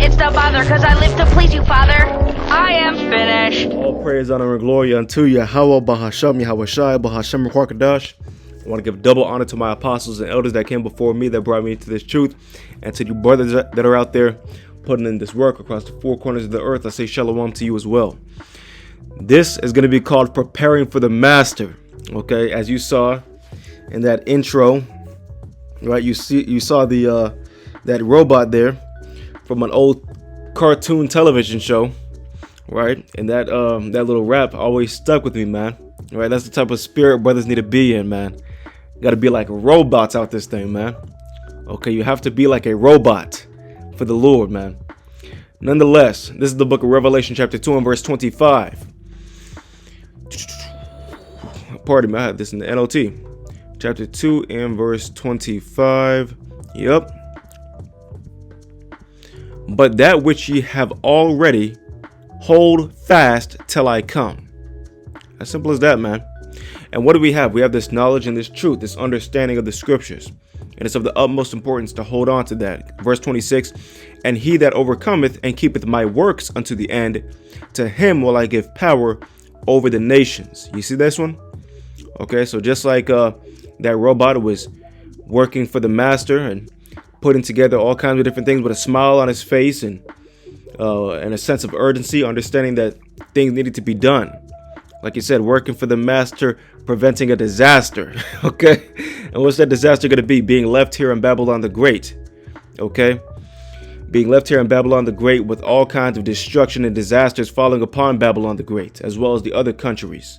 it's the bother, cause I live to please you, Father. I am finished. All praise, honor, and glory unto Yahweh, Bahasham, Yahweh Shai, Bahasham, Rakadash. I want to give double honor to my apostles and elders that came before me, that brought me into this truth, and to you brothers that are out there putting in this work across the four corners of the earth. I say shalom to you as well. This is going to be called preparing for the master. Okay, as you saw in that intro, right? You saw the that robot there from an old cartoon television show, right? And that that little rap always stuck with me, man. Right? That's the type of spirit brothers need to be in, man. Got to be like robots out this thing, man. Okay, you have to be like a robot for the Lord, man. Nonetheless, this is the book of Revelation, chapter 2 and verse 25. Pardon me, I have this in the NLT. Chapter 2 and verse 25. Yep. But that which ye have already, hold fast till I come. As simple as that, man. And what do we have? We have this knowledge and this truth, this understanding of the scriptures. And it's of the utmost importance to hold on to that. Verse 26, and he that overcometh and keepeth my works unto the end, to him will I give power over the nations. You see this one? Okay, so just like that robot was working for the master and putting together all kinds of different things with a smile on his face and a sense of urgency, understanding that things needed to be done. Like you said, working for the master, preventing a disaster. Okay, and what's that disaster going to be? Being left here in Babylon the Great. Okay, being left here in Babylon the Great with all kinds of destruction and disasters falling upon Babylon the Great, as well as the other countries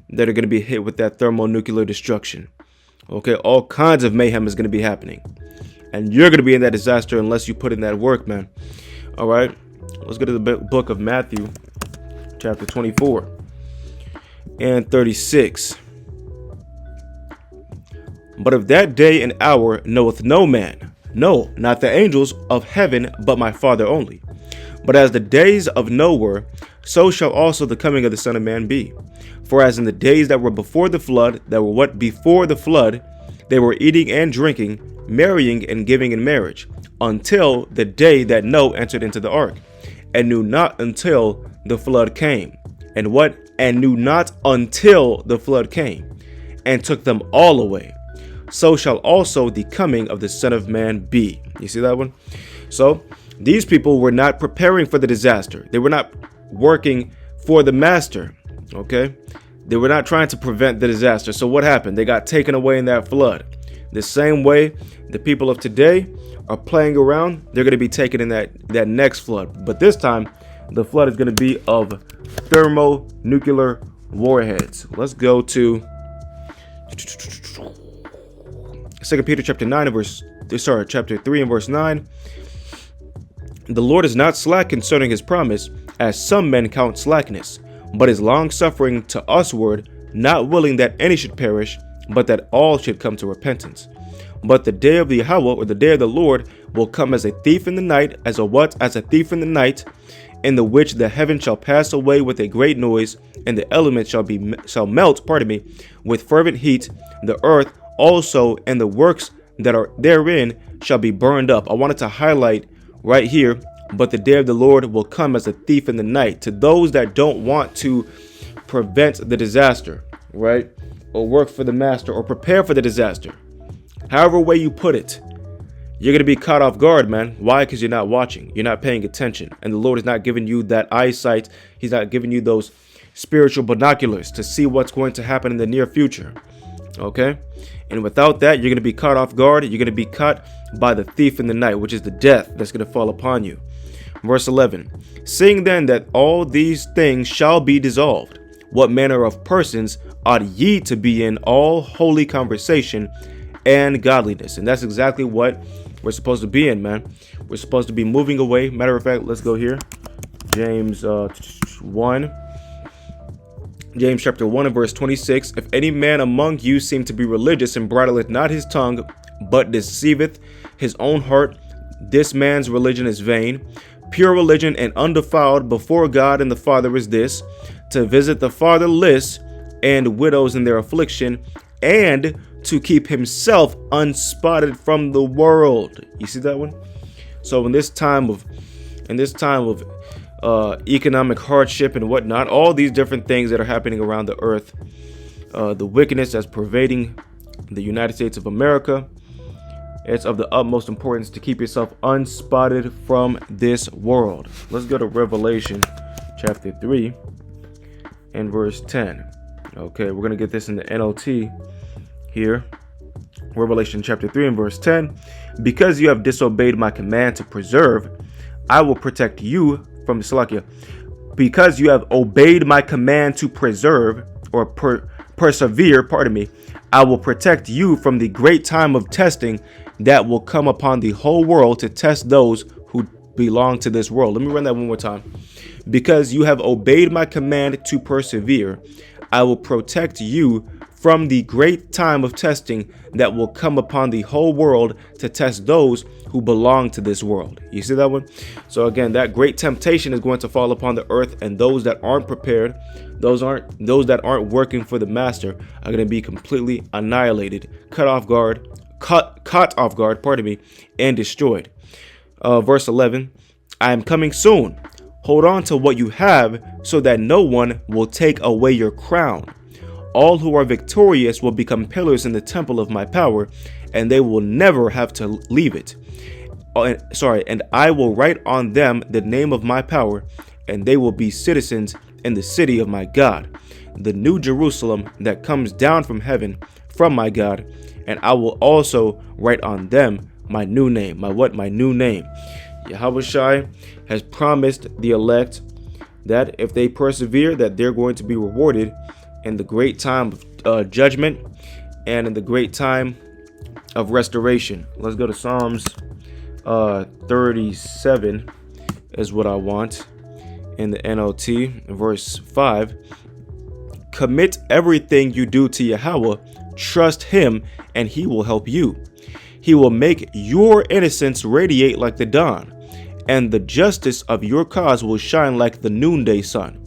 that are going to be hit with that thermonuclear destruction. Okay, all kinds of mayhem is going to be happening. And you're going to be in that disaster unless you put in that work, man. All right, let's go to the book of Matthew, chapter 24 and 36. But of that day and hour knoweth no man, no, not the angels of heaven, but my Father only. But as the days of Noah were, so shall also the coming of the Son of Man be. For as in the days that were before the flood, they were eating and drinking, marrying and giving in marriage, until the day that Noah entered into the ark, and knew not until the flood came. And what? And knew not until the flood came, and took them all away. So shall also the coming of the Son of Man be. You see that one? So these people were not preparing for the disaster. They were not working for the master. Okay, they were not trying to prevent the disaster. So what happened? They got taken away in that flood. The same way the people of today are playing around, they're going to be taken in that next flood. But this time, the flood is going to be of thermonuclear warheads. Let's go to 2 Peter chapter 3 and verse 9. The Lord is not slack concerning his promise, as some men count slackness, but is long-suffering to usward, not willing that any should perish, but that all should come to repentance. But the day of the Yahweh, or the day of the Lord, will come as a thief in the night, as a thief in the night, in the which the heaven shall pass away with a great noise, and the elements shall melt, with fervent heat. The earth also and the works that are therein shall be burned up. I wanted to highlight right here, but the day of the Lord will come as a thief in the night. To those that don't want to prevent the disaster, right? Or work for the master, or prepare for the disaster. However way you put it, you're going to be caught off guard, man. Why? Because you're not watching. You're not paying attention. And the Lord is not giving you that eyesight. He's not giving you those spiritual binoculars to see what's going to happen in the near future. Okay? And without that, you're going to be caught off guard. You're going to be caught by the thief in the night, which is the death that's going to fall upon you. Verse 11. Seeing then that all these things shall be dissolved, what manner of persons ought ye to be in all holy conversation and godliness? And that's exactly what we're supposed to be in, man. We're supposed to be moving away. Matter of fact, let's go here. James 1. James chapter 1 and verse 26. If any man among you seem to be religious and bridleth not his tongue, but deceiveth his own heart, this man's religion is vain. Pure religion and undefiled before God and the Father is this, to visit the fatherless and widows in their affliction, and to keep himself unspotted from the world. You see that one? So in this time of in this time of economic hardship and whatnot, all these different things that are happening around the earth, the wickedness that's pervading the United States of America, it's of the utmost importance to keep yourself unspotted from this world. Let's go to Revelation chapter 3 and verse 10. Okay, we're going to get this in the NLT here. Revelation chapter 3 and verse 10. Because you have disobeyed my command to preserve, I will protect you from Salakia. Because you have obeyed my command to preserve or persevere, I will protect you from the great time of testing that will come upon the whole world to test those who belong to this world. Let me run that one more time. Because you have obeyed my command to persevere, I will protect you from the great time of testing that will come upon the whole world to test those who belong to this world. You see that one? So again, that great temptation is going to fall upon the earth, and those that aren't prepared, those that aren't working for the master, are going to be completely annihilated, caught off guard, and destroyed. Verse 11, I am coming soon. Hold on to what you have so that no one will take away your crown. All who are victorious will become pillars in the temple of my power, and they will never have to leave it. And I will write on them the name of my power, and they will be citizens in the city of my God, the new Jerusalem that comes down from heaven from my God, and I will also write on them my new name. My new name. Yahushua has promised the elect that if they persevere, that they're going to be rewarded in the great time of judgment and in the great time of restoration. Let's go to Psalms 37 is what I want in the NLT, verse 5. Commit everything you do to Yahweh, trust him, and he will help you. He will make your innocence radiate like the dawn, and the justice of your cause will shine like the noonday sun.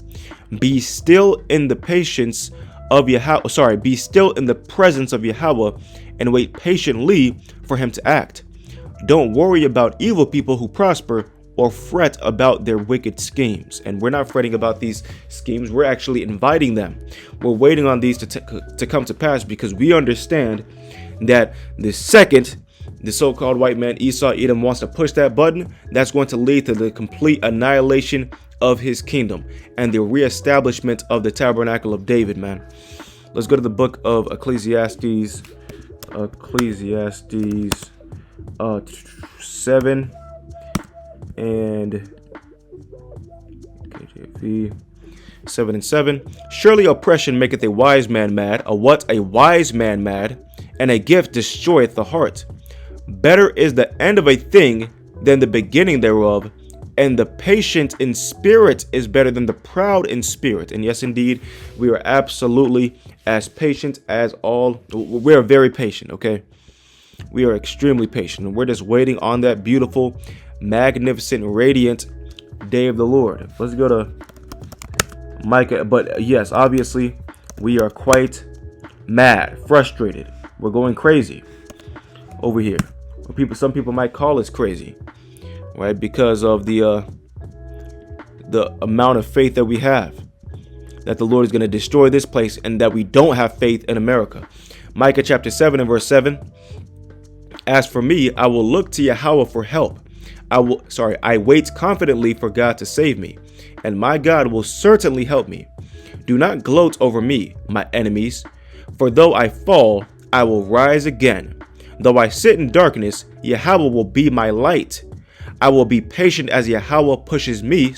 Be still in the patience of Yahweh. Be still in the presence of Yahweh and wait patiently for him to act. Don't worry about evil people who prosper or fret about their wicked schemes. And we're not fretting about these schemes. We're actually inviting them. We're waiting on these to come to pass, because we understand that the second the so-called white man Esau Edom wants to push that button, that's going to lead to the complete annihilation of his kingdom and the reestablishment of the tabernacle of David, man. Let's go to the book of Ecclesiastes 7 and KJV 7 and 7. Surely oppression maketh a wise man mad. A wise man mad, and a gift destroyeth the heart. Better is the end of a thing than the beginning thereof, and the patient in spirit is better than the proud in spirit. And yes, indeed, we are absolutely as patient as all. We're very patient, okay? We are extremely patient, and we're just waiting on that beautiful, magnificent, radiant day of the Lord. Let's go to Micah. But yes, obviously, we are quite mad, frustrated. We're going crazy over here. Some people might call us crazy, right? Because of the amount of faith that we have that the Lord is going to destroy this place, and that we don't have faith in America. Micah chapter 7 and verse 7. As for me, I will look to Yahweh for help. I wait confidently for God to save me, and my God will certainly help me. Do not gloat over me, my enemies, for though I fall, I will rise again. Though I sit in darkness, Yahweh will be my light. I will be patient as Yahweh punishes me,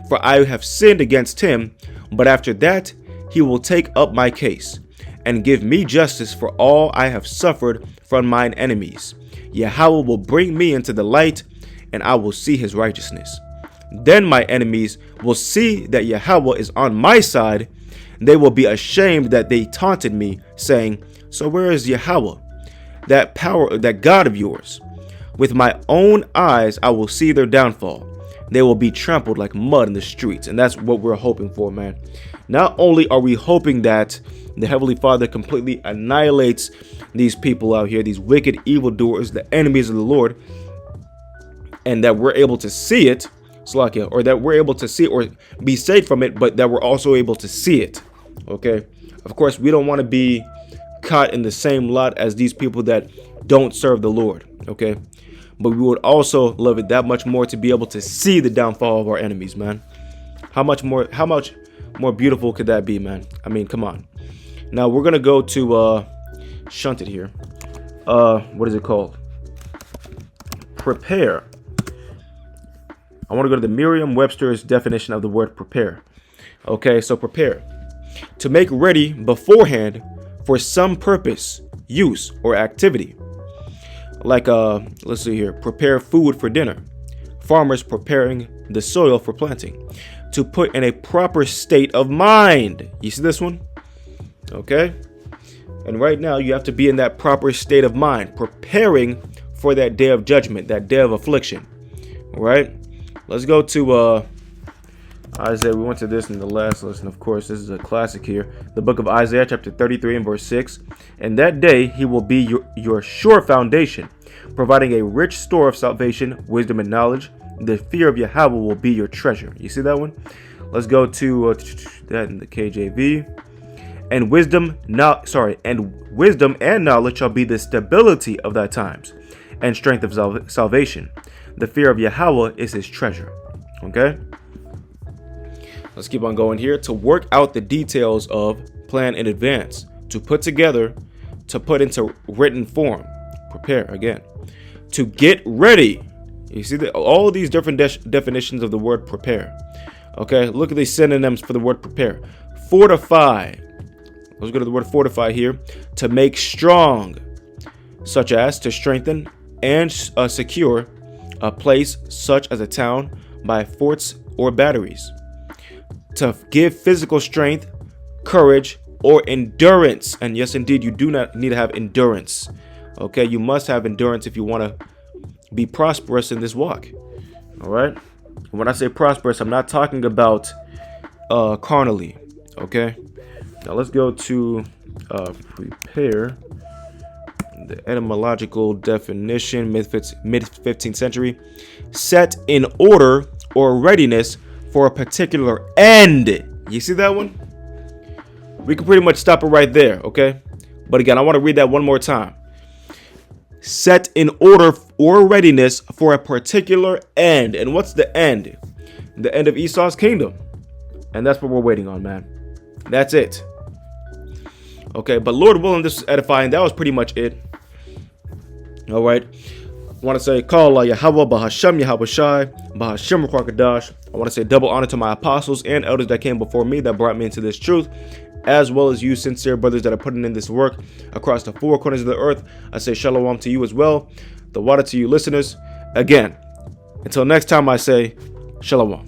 for I have sinned against him. But after that, he will take up my case and give me justice for all I have suffered from mine enemies. Yahweh will bring me into the light, and I will see his righteousness. Then my enemies will see that Yahweh is on my side. They will be ashamed that they taunted me, saying, so where is Yahweh, that power, that God of yours? With my own eyes, I will see their downfall. They will be trampled like mud in the streets. And that's what we're hoping for, man. Not only are we hoping that the Heavenly Father completely annihilates these people out here, these wicked evildoers, the enemies of the Lord, and that we're able to see it, Slakia, or that we're able to see it or be saved from it, but that we're also able to see it. Okay, of course, we don't want to be caught in the same lot as these people that don't serve the Lord. Okay, but we would also love it that much more to be able to see the downfall of our enemies, man. How much more beautiful could that be, man? I mean, come on. Now we're gonna go to shunted here. What is it called? Prepare. I want to go to the Merriam-Webster's definition of the word prepare. Okay, so prepare. To make ready beforehand for some purpose, use, or activity. Like, let's see here. Prepare food for dinner. Farmers preparing the soil for planting. To put in a proper state of mind. You see this one? Okay. And right now you have to be in that proper state of mind, preparing for that day of judgment, that day of affliction. All right. Let's go to Isaiah. We went to this in the last lesson. Of course, this is a classic here. The book of Isaiah, chapter 33 and verse 6. And that day he will be your sure foundation, providing a rich store of salvation, wisdom, and knowledge. The fear of Yahweh will be your treasure. You see that one? Let's go to that in the KJV. And wisdom and knowledge shall be the stability of thy times, and strength of salvation. The fear of Yahweh is his treasure. Okay? Let's keep on going here. To work out the details of plan in advance. To put together, to put into written form. Prepare again. To get ready. You see that all of these different definitions of the word prepare. Okay, look at these synonyms for the word prepare. Fortify. Let's go to the word fortify here. To make strong, such as to strengthen and secure a place such as a town by forts or batteries. To give physical strength, courage, or endurance. And yes, indeed, you do not need to have endurance. Okay, you must have endurance if you want to be prosperous in this walk. All right. When I say prosperous, I'm not talking about carnally. Okay. Now let's go to prepare. The etymological definition, mid 15th century. Set in order or readiness for a particular end. You see that one? We can pretty much stop it right there. Okay. But again, I want to read that one more time. Set in order or readiness for a particular end. And what's the end? The end of Esau's kingdom. And that's what we're waiting on, man. That's it. Okay, but Lord willing, this is edifying. That was pretty much it. All right. I want to say, Kala Yahweh, Bahashem Yahweh Shai, Bahashem Rakadash. I want to say double honor to my apostles and elders that came before me that brought me into this truth, as well as you sincere brothers that are putting in this work across the four corners of the earth. I say shalom to you as well. The water to you listeners. Again, until next time I say shalom.